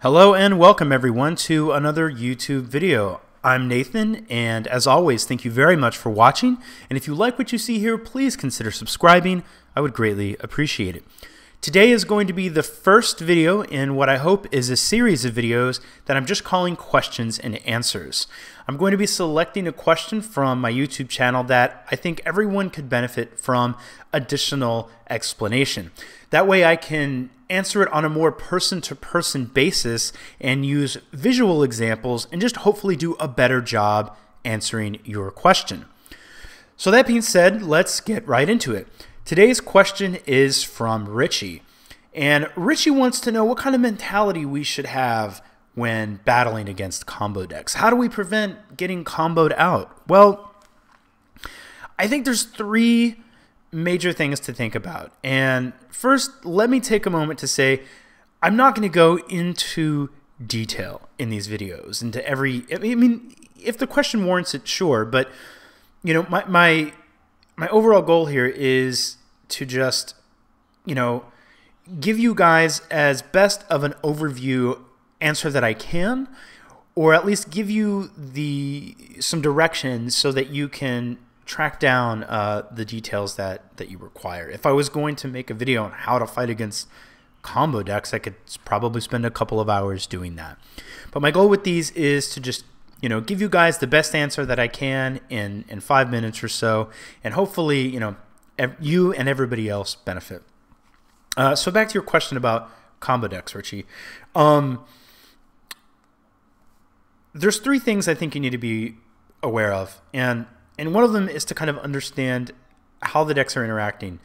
Hello and welcome everyone to another YouTube video. I'm Nathan, and as always, thank you very much for watching. And if you like what you see here, please consider subscribing. I would greatly appreciate it. Today is going to be the first video in what I hope is a series of videos that I'm just calling questions and answers. I'm going to be selecting a question from my YouTube channel that I think everyone could benefit from additional explanation. That way I can answer it on a more person-to-person basis and use visual examples and just hopefully do a better job answering your question. So that being said, let's get right into it. Today's question is from Richie, and Richie wants to know what kind of mentality we should have when battling against combo decks. How do we prevent getting comboed out? Well, I think there's three major things to think about. And first, let me take a moment to say I'm not going to go into detail in these videos into every. I mean, if the question warrants it, sure, but you know, my overall goal here is to just, give you guys as best of an overview answer that I can, or at least give you some directions so that you can track down the details that you require. If I was going to make a video on how to fight against combo decks, I could probably spend a couple of hours doing that. But my goal with these is to just give you guys the best answer that I can in 5 minutes or so, and hopefully, you and everybody else benefit. So back to your question about combo decks, Richie. There's three things I think you need to be aware of, and one of them is to kind of understand how the decks are interacting.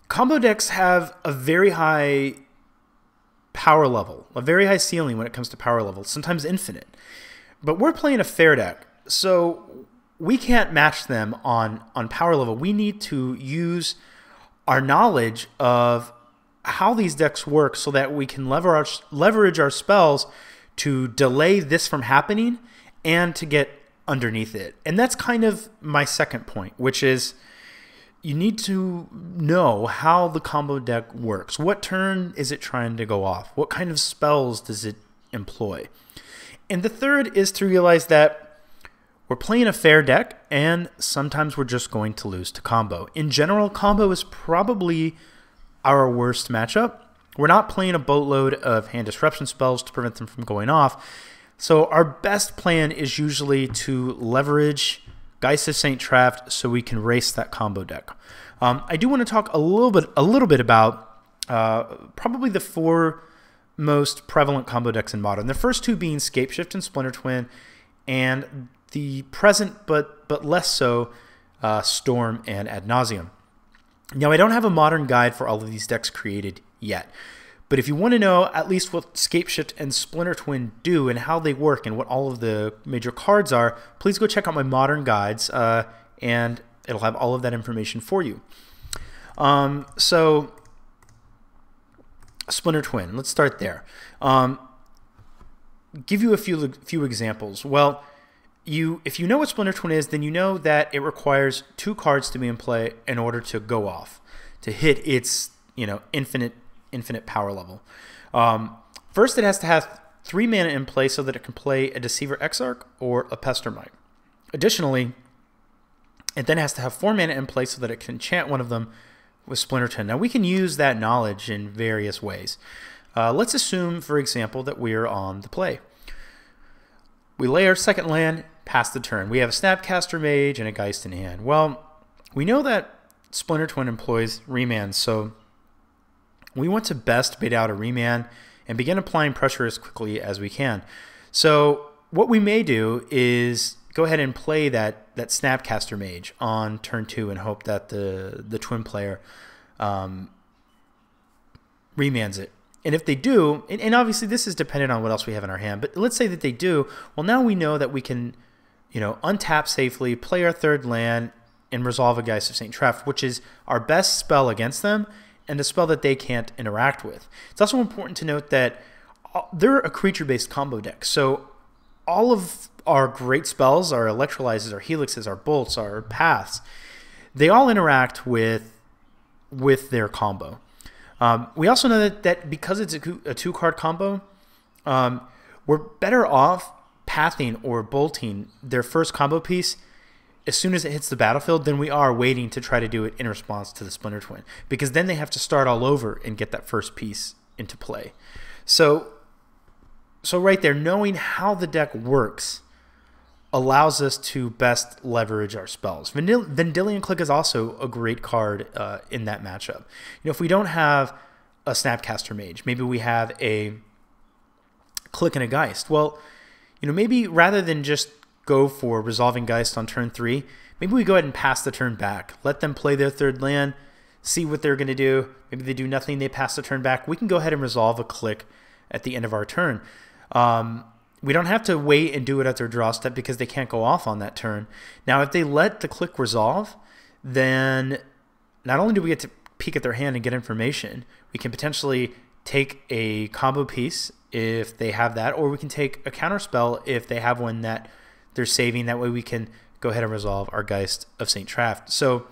Combo decks have a very high power level, a very high ceiling when it comes to power level, sometimes infinite. But we're playing a fair deck, so we can't match them on power level. We need to use our knowledge of how these decks work so that we can leverage our spells to delay this from happening and to get underneath it. And that's kind of my second point, which is you need to know how the combo deck works. What turn is it trying to go off? What kind of spells does it employ? And the third is to realize that we're playing a fair deck, and sometimes we're just going to lose to combo. In general, combo is probably our worst matchup. We're not playing a boatload of hand disruption spells to prevent them from going off. So our best plan is usually to leverage Geist of St. Traft so we can race that combo deck. I do want to talk a little bit about probably the four most prevalent combo decks in Modern. The first two being Scapeshift and Splinter Twin, and the present but less so Storm and Ad Nauseam. Now, I don't have a Modern guide for all of these decks created yet, but if you want to know at least what Scapeshift and Splinter Twin do and how they work and what all of the major cards are, please go check out my Modern guides, and it'll have all of that information for you. So Splinter Twin, let's start there. Give you a few examples. Well, if you know what Splinter Twin is, then you know that it requires 2 cards to be in play in order to go off, to hit its infinite power level. First, it has to have 3 mana in play so that it can play a Deceiver Exarch or a Pestermite. Additionally, it then has to have 4 mana in play so that it can enchant one of them with Splinter Twin. Now, we can use that knowledge in various ways. Let's assume, for example, that we're on the play. We lay our second land, pass the turn. We have a Snapcaster Mage and a Geist in hand. Well, we know that Splinter Twin employs Remand, so we want to best bait out a Remand and begin applying pressure as quickly as we can. So what we may do is go ahead and play that Snapcaster Mage on turn 2 and hope that the Twin player remands it. And if they do, and obviously this is dependent on what else we have in our hand, but let's say that they do, well, now we know that we can, untap safely, play our third land, and resolve a Geist of St. Traft, which is our best spell against them and a spell that they can't interact with. It's also important to note that they're a creature-based combo deck, so all of our great spells, our Electrolyzes, our Helixes, our Bolts, our Paths, they all interact with their combo. We also know that because it's a 2-card combo, we're better off pathing or bolting their first combo piece as soon as it hits the battlefield than we are waiting to try to do it in response to the Splinter Twin, because then they have to start all over and get that first piece into play. So right there, knowing how the deck works allows us to best leverage our spells. Vendilion Clique is also a great card in that matchup. If we don't have a Snapcaster Mage, maybe we have a Clique and a Geist. Well, maybe rather than just go for resolving Geist on turn 3, maybe we go ahead and pass the turn back. Let them play their third land, see what they're going to do. Maybe they do nothing, they pass the turn back. We can go ahead and resolve a Clique at the end of our turn. We don't have to wait and do it at their draw step because they can't go off on that turn. Now, if they let the Clique resolve, then not only do we get to peek at their hand and get information, we can potentially take a combo piece if they have that, or we can take a counter spell if they have one that they're saving. That way we can go ahead and resolve our Geist of St. Traft. So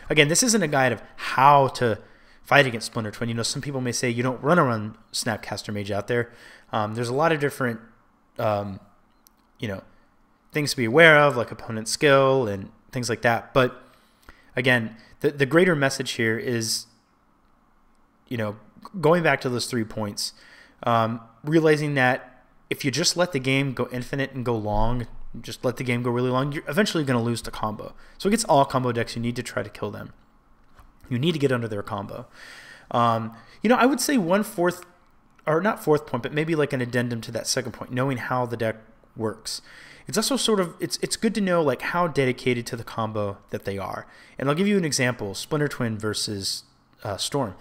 again, this isn't a guide of how to fight against Splinter Twin. Some people may say you don't run around Snapcaster Mage out there. There's a lot of different things to be aware of, like opponent skill and things like that. But again, the greater message here is, going back to those 3 points, realizing that if you just let the game go infinite and go long, just let the game go really long, you're eventually going to lose the combo. So against all combo decks, you need to try to kill them. You need to get under their combo. I would say fourth point, but maybe like an addendum to that second point, knowing how the deck works. It's also sort of, it's good to know like how dedicated to the combo that they are. And I'll give you an example, Splinter Twin versus Storm.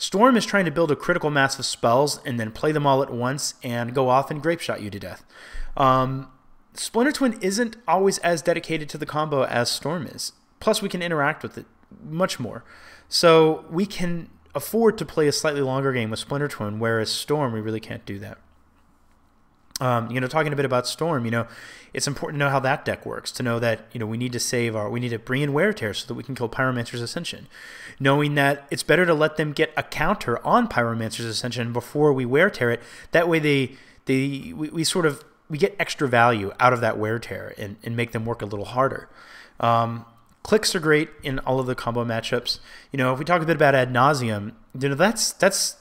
Storm is trying to build a critical mass of spells and then play them all at once and go off and grape shot you to death. Splinter Twin isn't always as dedicated to the combo as Storm is. Plus, we can interact with it much more. So we can afford to play a slightly longer game with Splinter Twin, whereas Storm, we really can't do that. Talking a bit about Storm, it's important to know how that deck works, to know that, we need to bring in Wear Tear so that we can kill Pyromancer's Ascension. Knowing that it's better to let them get a counter on Pyromancer's Ascension before we Wear Tear it. That way we get extra value out of that Wear Tear and make them work a little harder. Cliques are great in all of the combo matchups. If we talk a bit about Ad Nauseam, that's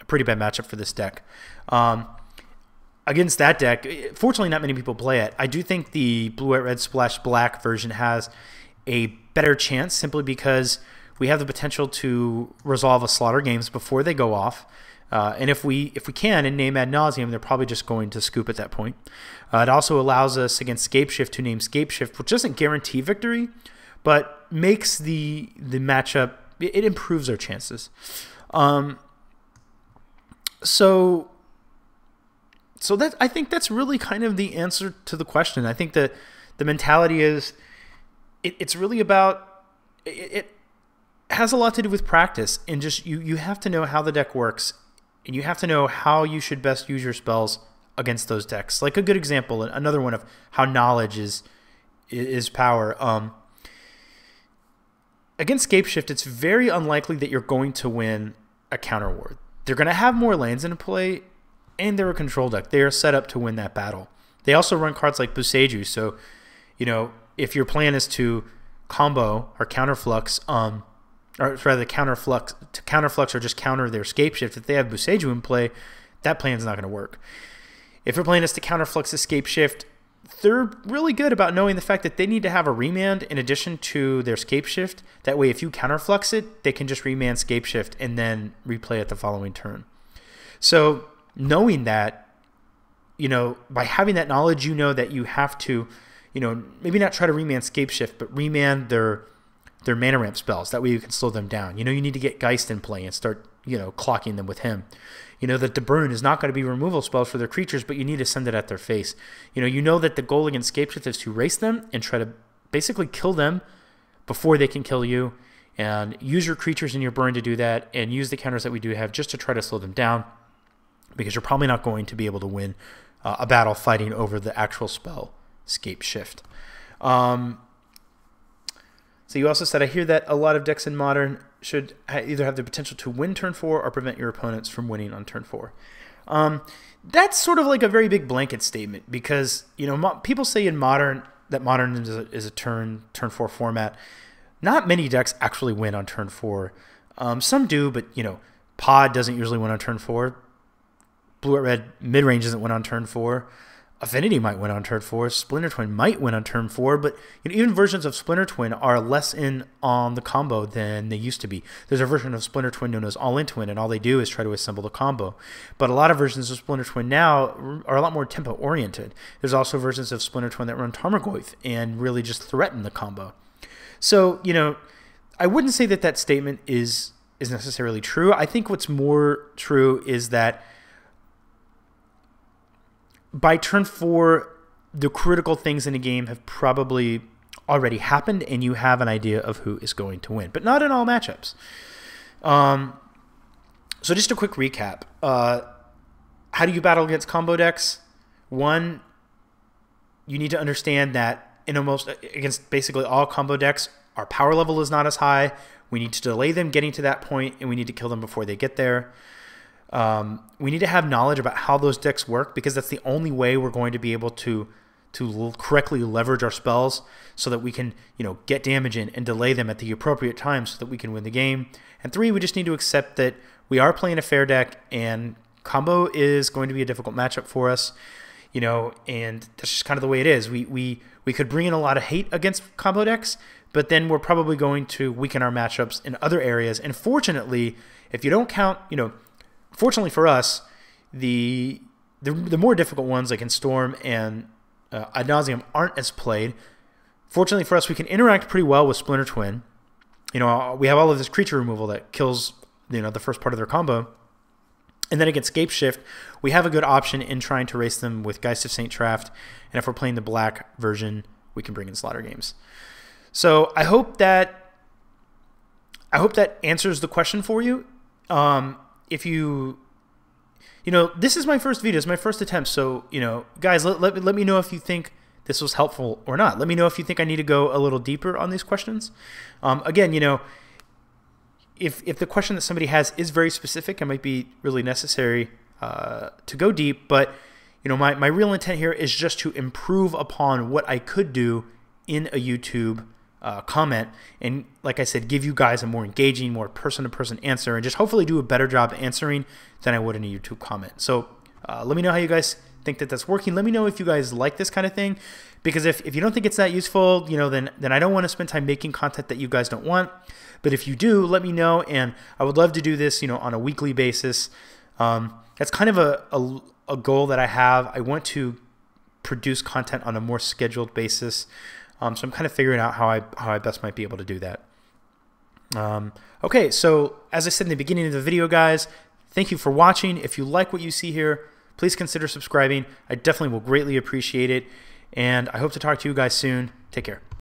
a pretty bad matchup for this deck. Against that deck, fortunately not many people play it. I do think the Blue, White, Red, Splash, Black version has a better chance simply because we have the potential to resolve a Slaughter Games before they go off. And if we can and name Ad Nauseam, they're probably just going to scoop at that point. It also allows us against Scapeshift to name Scapeshift, which doesn't guarantee victory, but makes the matchup, it improves our chances. So that, I think that's really kind of the answer to the question. I think that the mentality is, it's really about, it has a lot to do with practice, and just you have to know how the deck works, and you have to know how you should best use your spells against those decks. Like a good example, another one of how knowledge is power. Against Scapeshift, it's very unlikely that you're going to win a counter war. They're going to have more lands in play, and they're a control deck. They are set up to win that battle. They also run cards like Boseiju, so if your plan is to combo or counterflux, or rather counterflux or just counter their Scapeshift, if they have Boseiju in play, that plan's not going to work. If your plan is to counterflux the Scapeshift, they're really good about knowing the fact that they need to have a remand in addition to their Scapeshift. That way, if you counterflux it, they can just remand Scapeshift and then replay it the following turn. So knowing that, by having that knowledge, that you have to, maybe not try to remand Scapeshift, but remand their mana ramp spells. That way you can slow them down. You need to get Geist in play and start, clocking them with him. That the burn is not going to be removal spells for their creatures, but you need to send it at their face. That the goal against Scapeshift is to race them and try to basically kill them before they can kill you, and use your creatures in your burn to do that, and use the counters that we do have just to try to slow them down, because you're probably not going to be able to win a battle fighting over the actual spell Scapeshift. So you also said, I hear that a lot of decks in Modern should either have the potential to win turn 4 or prevent your opponents from winning on turn 4. That's sort of like a very big blanket statement because, you know, people say in Modern that Modern is a turn 4 format. Not many decks actually win on turn 4. Some do, but, you know, Pod doesn't usually win on turn 4. Blue-Red mid-range doesn't win on turn 4. Affinity might win on turn 4. Splinter Twin might win on turn 4, but you know, even versions of Splinter Twin are less in on the combo than they used to be. There's a version of Splinter Twin known as All-In Twin, and all they do is try to assemble the combo. But a lot of versions of Splinter Twin now are a lot more tempo-oriented. There's also versions of Splinter Twin that run Tarmogoyf and really just threaten the combo. So, you know, I wouldn't say that that statement is necessarily true. I think what's more true is that by turn 4, the critical things in a game have probably already happened, and you have an idea of who is going to win, but not in all matchups. So just a quick recap. How do you battle against combo decks? One, you need to understand that against basically all combo decks, our power level is not as high. We need to delay them getting to that point, and we need to kill them before they get there. We need to have knowledge about how those decks work because that's the only way we're going to be able to correctly leverage our spells so that we can, you know, get damage in and delay them at the appropriate time so that we can win the game. And 3, we just need to accept that we are playing a fair deck and combo is going to be a difficult matchup for us, you know, and that's just kind of the way it is. We could bring in a lot of hate against combo decks, but then we're probably going to weaken our matchups in other areas. And fortunately, if you don't count, you know, fortunately for us, the more difficult ones like in Storm and Ad Nauseam aren't as played. Fortunately for us, we can interact pretty well with Splinter Twin. You know, we have all of this creature removal that kills, you know, the first part of their combo. And then against Scapeshift, we have a good option in trying to race them with Geist of St. Traft. And if we're playing the black version, we can bring in Slaughter Games. So I hope that answers the question for you. If you know, this is my first video, it's my first attempt. So, you know, guys, let me know if you think this was helpful or not. Let me know if you think I need to go a little deeper on these questions. Again, you know, if the question that somebody has is very specific, it might be really necessary to go deep. But, you know, my real intent here is just to improve upon what I could do in a YouTube comment, and like I said, give you guys a more engaging, more person-to-person answer, and just hopefully do a better job answering than I would in a YouTube comment. So let me know how you guys think that that's working. Let me know if you guys like this kind of thing, because if you don't think it's that useful, you know, then I don't want to spend time making content that you guys don't want. But if you do, let me know, and I would love to do this, you know, on a weekly basis. That's kind of a goal that I have. I want to produce content on a more scheduled basis. So I'm kind of figuring out how I best might be able to do that. Okay, so as I said in the beginning of the video, guys, thank you for watching. If you like what you see here, please consider subscribing. I definitely will greatly appreciate it. And I hope to talk to you guys soon. Take care.